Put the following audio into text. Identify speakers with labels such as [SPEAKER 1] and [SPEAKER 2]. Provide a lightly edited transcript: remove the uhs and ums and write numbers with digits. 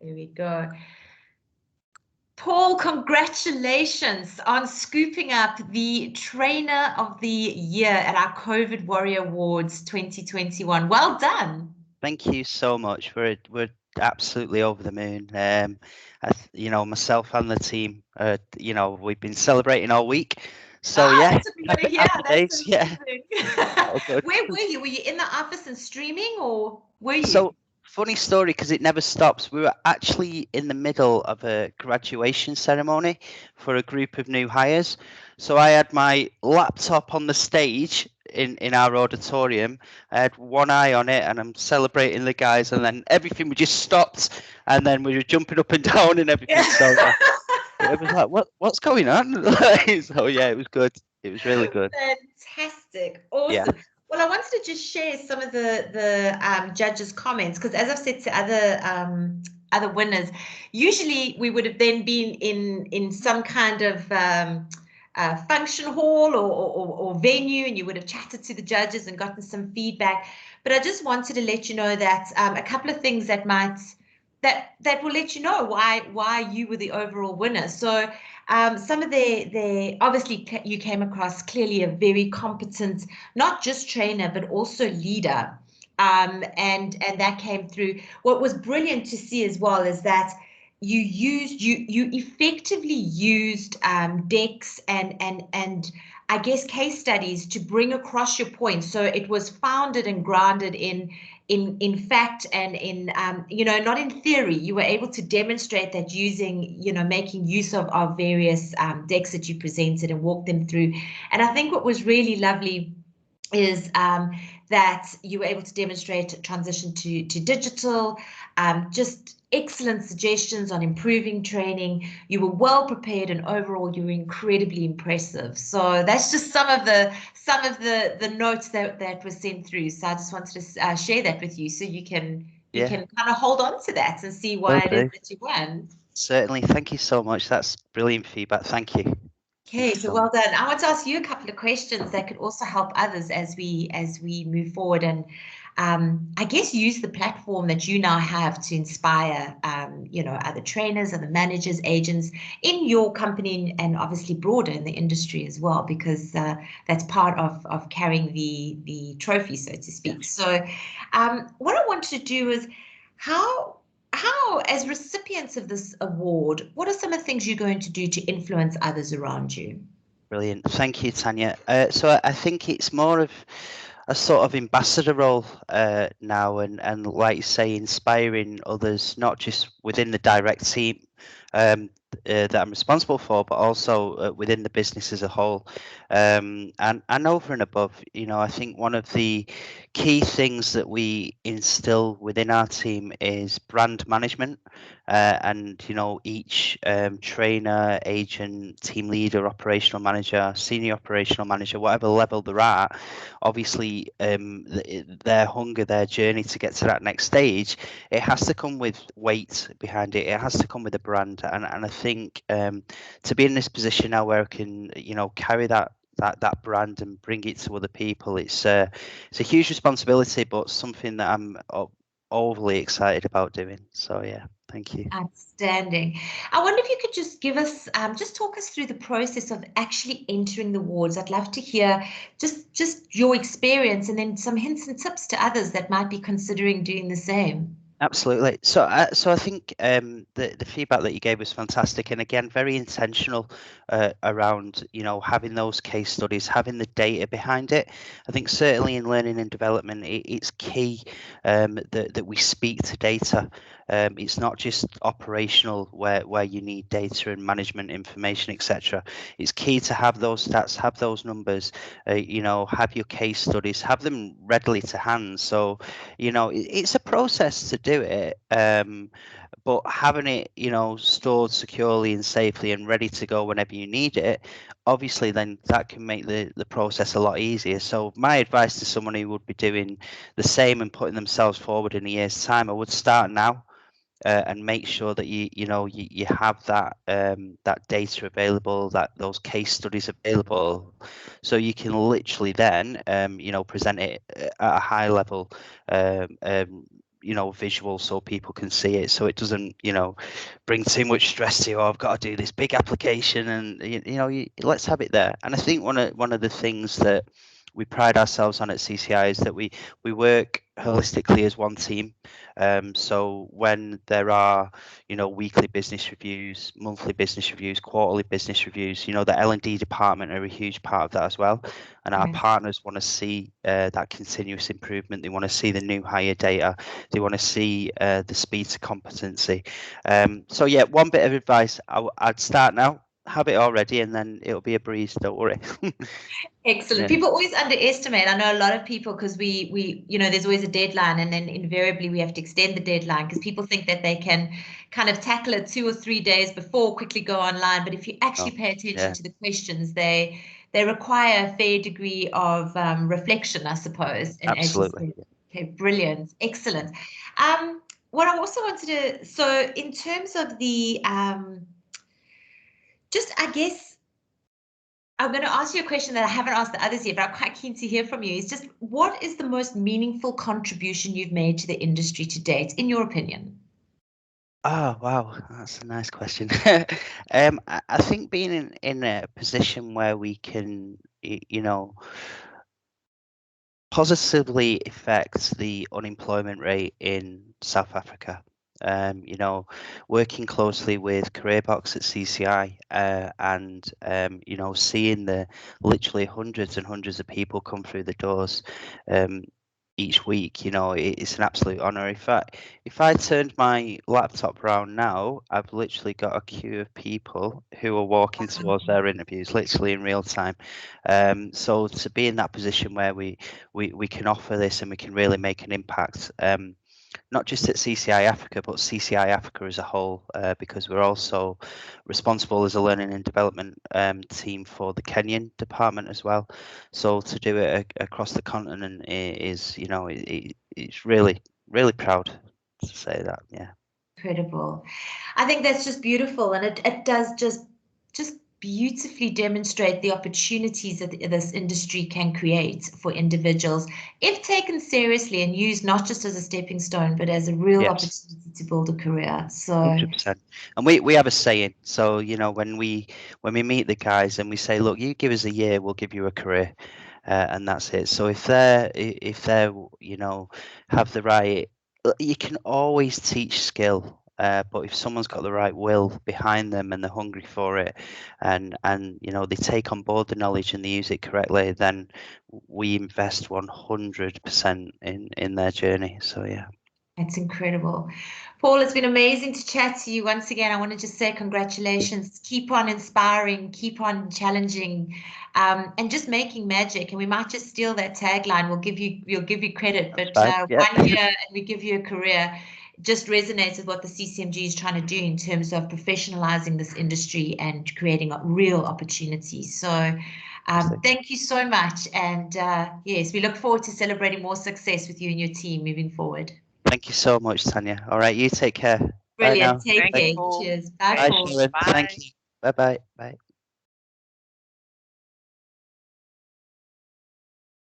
[SPEAKER 1] There we go. Paul, congratulations on scooping up the Trainer of the Year at our COVID Warrior Awards 2021. Well done.
[SPEAKER 2] Thank you so much. We're absolutely over the moon. Myself and the team, we've been celebrating all week. So yeah,
[SPEAKER 1] that's what we want to hear. That's amazing.
[SPEAKER 2] Yeah.
[SPEAKER 1] Where were you? Were you in the office and streaming, or were you?
[SPEAKER 2] So funny story, because it never stops. We were actually in the middle of a graduation ceremony for a group of new hires. So I had my laptop on the stage in our auditorium. I had one eye on it, and I'm celebrating the guys, and then everything we just stopped, and then we were jumping up and down and everything. So it was like, what's going on? So yeah, it was good. It was really good.
[SPEAKER 1] Fantastic. Awesome. Yeah. Well, I wanted to just share some of the judges' comments, because as I've said to other winners, usually we would have then been in some kind of function hall or venue, and you would have chatted to the judges and gotten some feedback. But I just wanted to let you know that a couple of things that will let you know why you were the overall winner. So some of their obviously you came across clearly a very competent, not just trainer, but also leader. And that came through. What was brilliant to see as well is that you effectively used decks and I guess case studies to bring across your points. So it was founded and grounded in fact and in not in theory. You were able to demonstrate that using, making use of various decks that you presented and walk them through. And I think what was really lovely is that you were able to demonstrate transition to digital, just excellent suggestions on improving training. You were well prepared, and overall you were incredibly impressive. So that's just some of the notes that were sent through. So I just wanted to share that with you, so you can kind of hold on to that and see why it is that you won.
[SPEAKER 2] Certainly. Thank you so much. That's brilliant feedback. Thank you.
[SPEAKER 1] Okay, so well done. I want to ask you a couple of questions that could also help others as we move forward, and I guess use the platform that you now have to inspire other trainers, other managers, agents in your company, and obviously broader in the industry as well, because that's part of carrying the trophy, so to speak. So what I want to do is how, as recipients of this award, what are some of the things you're going to do to influence others around you?
[SPEAKER 2] Brilliant. Thank you, Tanya. So I think it's more of a sort of ambassador role now, and like you say, inspiring others, not just within the direct team that I'm responsible for, but also within the business as a whole, and over and above. I think one of the key things that we instill within our team is brand management, and each trainer, agent, team leader, operational manager, senior operational manager, whatever level they're at, obviously their hunger, their journey to get to that next stage, it has to come with weight behind it. It has to come with a brand, and I think to be in this position now where I can carry that brand and bring it to other people, it's a huge responsibility, but something that I'm overly excited about doing. So yeah, thank you.
[SPEAKER 1] Outstanding. I wonder if you could just give us, just talk us through the process of actually entering the awards. I'd love to hear just your experience, and then some hints and tips to others that might be considering doing the same.
[SPEAKER 2] Absolutely. So I think the feedback that you gave was fantastic, and again, very intentional around having those case studies, having the data behind it. I think certainly in learning and development, it's key that we speak to data. It's not just operational where you need data and management information, etc. It's key to have those stats, have those numbers, have your case studies, have them readily to hand. So it's a process to do it, but having it stored securely and safely and ready to go whenever you need it, obviously then that can make the process a lot easier. So my advice to someone who would be doing the same and putting themselves forward in a year's time, I would start now. And make sure that you have that data available, that those case studies available, so you can literally then present it at a high level, visual so people can see it, so it doesn't bring too much stress to you. Oh, I've got to do this big application, and let's have it there. And I think one of the things that we pride ourselves on at CCI is that we work holistically as one team. So when there are weekly business reviews, monthly business reviews, quarterly business reviews, the L&D department are a huge part of that as well. And our partners want to see that continuous improvement. They want to see the new hire data. They want to see the speed to competency. So yeah, one bit of advice I'd start now. Have it already, and then it'll be a breeze. Don't worry.
[SPEAKER 1] Excellent. Yeah. People always underestimate. I know a lot of people, because we there's always a deadline, and then invariably we have to extend the deadline because people think that they can kind of tackle it 2 or 3 days before, quickly go online. But if you actually pay attention to the questions, they require a fair degree of reflection, I suppose. And
[SPEAKER 2] absolutely.
[SPEAKER 1] Okay, brilliant, excellent. What I also wanted to, so in terms of the just, I guess, I'm going to ask you a question that I haven't asked the others yet, but I'm quite keen to hear from you. Is just, what is the most meaningful contribution you've made to the industry to date, in your opinion?
[SPEAKER 2] Oh, wow. That's a nice question. I think being in a position where we can, positively affect the unemployment rate in South Africa. Working closely with CareerBox at CCI, and seeing the literally hundreds and hundreds of people come through the doors each week, it's an absolute honor. If I turned my laptop around now, I've literally got a queue of people who are walking towards their interviews, literally in real time. So to be in that position where we can offer this and we can really make an impact, not just at CCI Africa, but CCI Africa as a whole, because we're also responsible as a learning and development team for the Kenyan department as well. So to do it across the continent is, it's really, really proud to say that. Yeah.
[SPEAKER 1] Incredible. I think that's just beautiful, and it does just beautifully demonstrate the opportunities that this industry can create for individuals if taken seriously and used not just as a stepping stone, but as a real opportunity to build a career. So
[SPEAKER 2] 100%. And we have a saying. So when we meet the guys and we say, look, you give us a year, we'll give you a career, and that's it. So if they're have the right, you can always teach skill. But if someone's got the right will behind them and they're hungry for it, and they take on board the knowledge and they use it correctly, then we invest 100% in their journey. So yeah.
[SPEAKER 1] That's incredible. Paul, it's been amazing to chat to you once again. I want to just say congratulations. Keep on inspiring, keep on challenging, and just making magic. And we might just steal that tagline. We'll give you credit, but 1 year and we give you a career. Just resonates with what the CCMG is trying to do in terms of professionalizing this industry and creating real opportunities. So thank you so much. And yes, we look forward to celebrating more success with you and your team moving forward.
[SPEAKER 2] Thank you so much, Tanya. All right, you take care.
[SPEAKER 1] Brilliant.
[SPEAKER 2] Bye now.
[SPEAKER 1] Take care. Cheers. Bye,
[SPEAKER 2] Bye,
[SPEAKER 1] Paul.
[SPEAKER 2] Sharon. Thank you. Bye-bye. Bye.